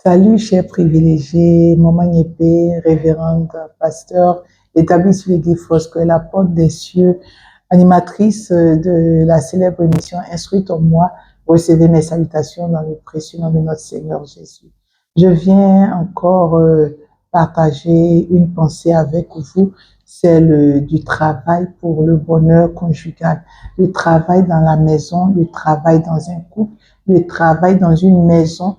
Salut, chers privilégiés, Maman Yépé, révérende, pasteur, établie sur l'église Fosque, la porte des cieux, animatrice de la célèbre émission Instruite en moi, recevez mes salutations dans le précieux nom de notre Seigneur Jésus. Je viens encore partager une pensée avec vous, celle du travail pour le bonheur conjugal, le travail dans la maison, le travail dans un couple, le travail dans une maison.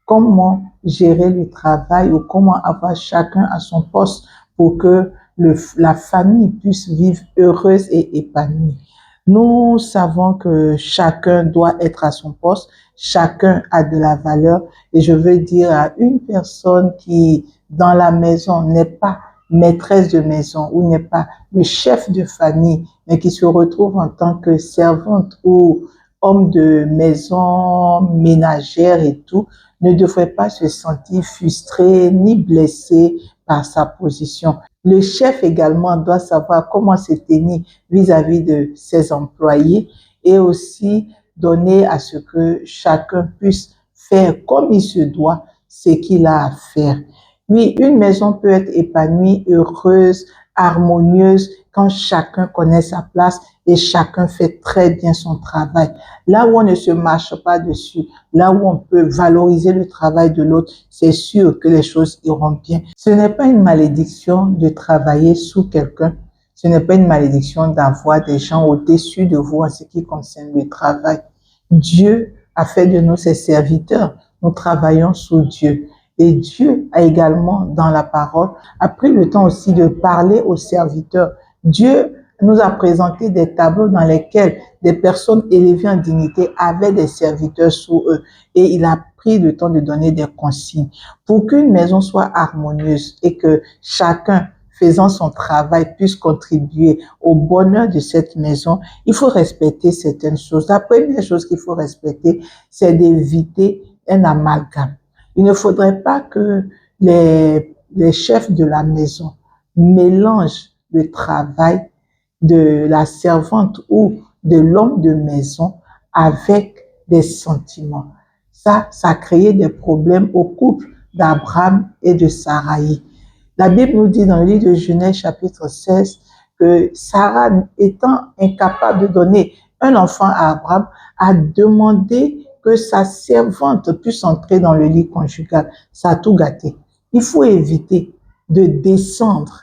Comment gérer le travail ou comment avoir chacun à son poste pour que la famille puisse vivre heureuse et épanouie. Nous savons que chacun doit être à son poste, chacun a de la valeur et je veux dire à une personne qui, dans la maison, n'est pas maîtresse de maison ou n'est pas le chef de famille, mais qui se retrouve en tant que servante ou homme de maison, ménagère et tout, ne devrait pas se sentir frustré ni blessé par sa position. Le chef également doit savoir comment se tenir vis-à-vis de ses employés et aussi donner à ce que chacun puisse faire comme il se doit ce qu'il a à faire. Oui, une maison peut être épanouie, heureuse, harmonieuse quand chacun connaît sa place et chacun fait très bien son travail. Là où on ne se marche pas dessus, là où on peut valoriser le travail de l'autre, c'est sûr que les choses iront bien. Ce n'est pas une malédiction de travailler sous quelqu'un. Ce n'est pas une malédiction d'avoir des gens au-dessus de vous en ce qui concerne le travail. Dieu a fait de nous ses serviteurs. Nous travaillons sous Dieu. Et Dieu a également, dans la parole, a pris le temps aussi de parler aux serviteurs. Dieu nous a présenté des tableaux dans lesquels des personnes élevées en dignité avaient des serviteurs sous eux. Et il a pris le temps de donner des consignes. Pour qu'une maison soit harmonieuse et que chacun, faisant son travail, puisse contribuer au bonheur de cette maison, il faut respecter certaines choses. La première chose qu'il faut respecter, c'est d'éviter un amalgame. Il ne faudrait pas que les chefs de la maison mélangent le travail de la servante ou de l'homme de maison avec des sentiments. Ça a créé des problèmes au couple d'Abraham et de Saraï. La Bible nous dit dans le livre de Genèse chapitre 16 que Sarah, étant incapable de donner un enfant à Abraham, a demandé que sa servante puisse entrer dans le lit conjugal. Ça a tout gâté. Il faut éviter de descendre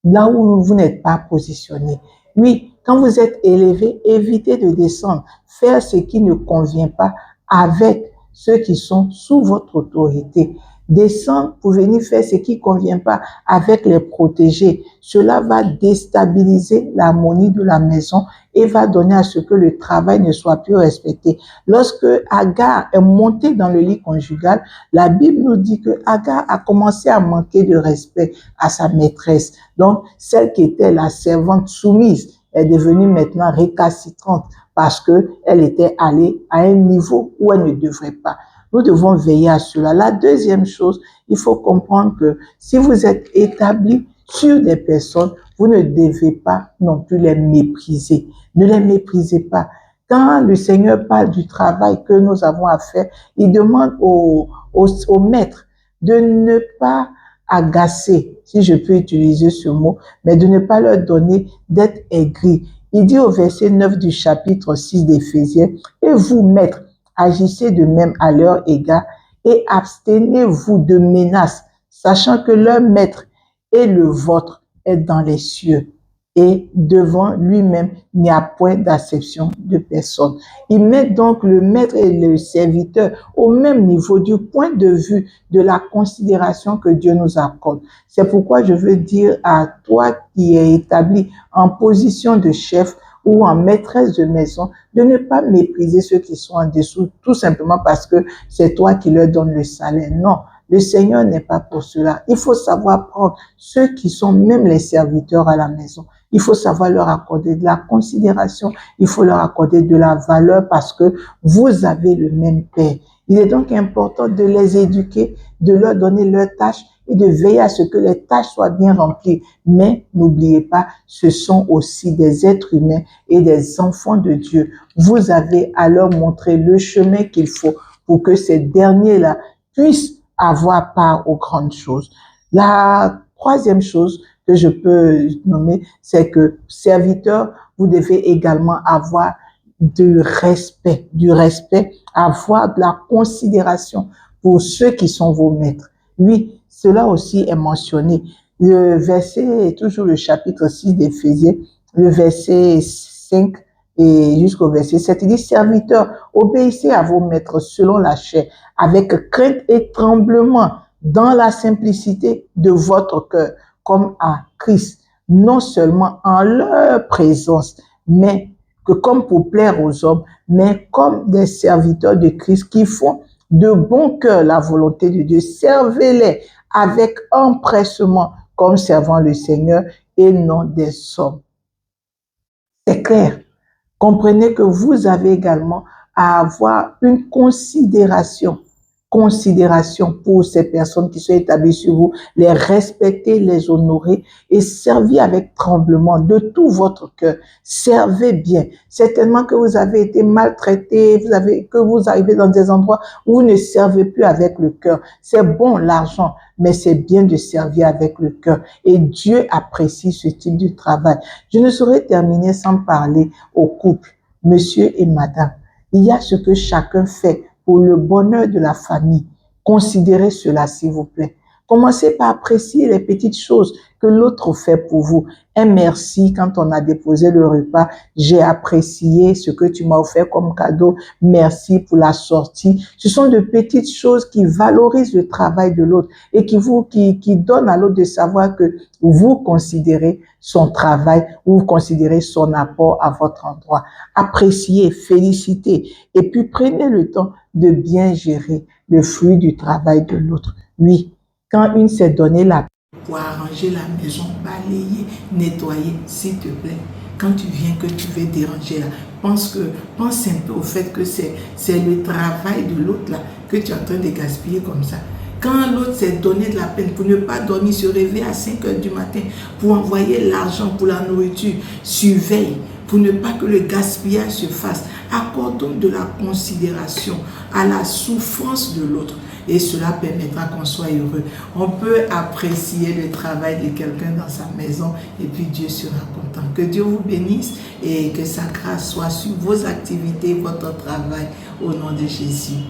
là où vous n'êtes pas positionné. Oui, quand vous êtes élevé, évitez de descendre, faire ce qui ne convient pas avec ceux qui sont sous votre autorité. Descendre pour venir faire ce qui ne convient pas avec les protégés. Cela va déstabiliser l'harmonie de la maison et va donner à ce que le travail ne soit plus respecté. Lorsque Agar est montée dans le lit conjugal, la Bible nous dit que Agar a commencé à manquer de respect à sa maîtresse. Donc, celle qui était la servante soumise est devenue maintenant récalcitrante parce qu'elle était allée à un niveau où elle ne devrait pas. Nous devons veiller à cela. La deuxième chose, il faut comprendre que si vous êtes établi sur des personnes, vous ne devez pas non plus les mépriser. Ne les méprisez pas. Quand le Seigneur parle du travail que nous avons à faire, il demande au maître de ne pas agacer, si je peux utiliser ce mot, mais de ne pas leur donner d'être aigris. Il dit au verset 9 du chapitre 6 d'Éphésiens, « Et vous, maîtres, agissez de même à leur égard et abstenez-vous de menaces, sachant que leur maître et le vôtre est dans les cieux. Et devant lui-même, il n'y a point d'acception de personne. » Il met donc le maître et le serviteur au même niveau du point de vue de la considération que Dieu nous accorde. C'est pourquoi je veux dire à toi qui es établi en position de chef ou en maîtresse de maison, de ne pas mépriser ceux qui sont en dessous, tout simplement parce que c'est toi qui leur donnes le salaire. Non, le Seigneur n'est pas pour cela. Il faut savoir prendre ceux qui sont même les serviteurs à la maison. Il faut savoir leur accorder de la considération, il faut leur accorder de la valeur parce que vous avez le même Père. Il est donc important de les éduquer, de leur donner leurs tâches et de veiller à ce que les tâches soient bien remplies. Mais n'oubliez pas, ce sont aussi des êtres humains et des enfants de Dieu. Vous avez à leur montrer le chemin qu'il faut pour que ces derniers-là puissent avoir part aux grandes choses. La troisième chose que je peux nommer, c'est que serviteur, vous devez également avoir du respect, avoir de la considération pour ceux qui sont vos maîtres. Oui, cela aussi est mentionné. Le verset, toujours le chapitre 6 d'Éphésiens, le verset 5 et jusqu'au verset 7, il dit, serviteurs, obéissez à vos maîtres selon la chair, avec crainte et tremblement, dans la simplicité de votre cœur, comme à Christ, non seulement en leur présence, mais que comme pour plaire aux hommes, mais comme des serviteurs de Christ qui font de bon cœur la volonté de Dieu. Servez-les avec empressement comme servant le Seigneur et non des hommes. C'est clair. Comprenez que vous avez également à avoir une considération pour ces personnes qui sont établies sur vous, les respecter, les honorer et servir avec tremblement de tout votre cœur. Servez bien. Certainement que vous avez été maltraité, que vous arrivez dans des endroits où vous ne servez plus avec le cœur. C'est bon l'argent, mais c'est bien de servir avec le cœur. Et Dieu apprécie ce type de travail. Je ne saurais terminer sans parler au couple, monsieur et madame. Il y a ce que chacun fait pour le bonheur de la famille. Considérez cela, s'il vous plaît. Commencez par apprécier les petites choses que l'autre fait pour vous. Un merci quand on a déposé le repas. J'ai apprécié ce que tu m'as offert comme cadeau. Merci pour la sortie. Ce sont de petites choses qui valorisent le travail de l'autre et qui donnent à l'autre de savoir que vous considérez son travail, vous considérez son apport à votre endroit. Appréciez, félicitez et puis prenez le temps de bien gérer le fruit du travail de l'autre. Oui, quand une s'est donné la pour arranger la maison, balayer, nettoyer, s'il te plaît. Quand tu viens, que tu veux déranger là, pense un peu au fait que c'est le travail de l'autre là que tu es en train de gaspiller comme ça. Quand l'autre s'est donné de la peine pour ne pas dormir, se réveiller à 5 heures du matin pour envoyer l'argent pour la nourriture, surveille pour ne pas que le gaspillage se fasse. Accordons de la considération à la souffrance de l'autre et cela permettra qu'on soit heureux. On peut apprécier le travail de quelqu'un dans sa maison et puis Dieu sera content. Que Dieu vous bénisse et que sa grâce soit sur vos activités, votre travail au nom de Jésus.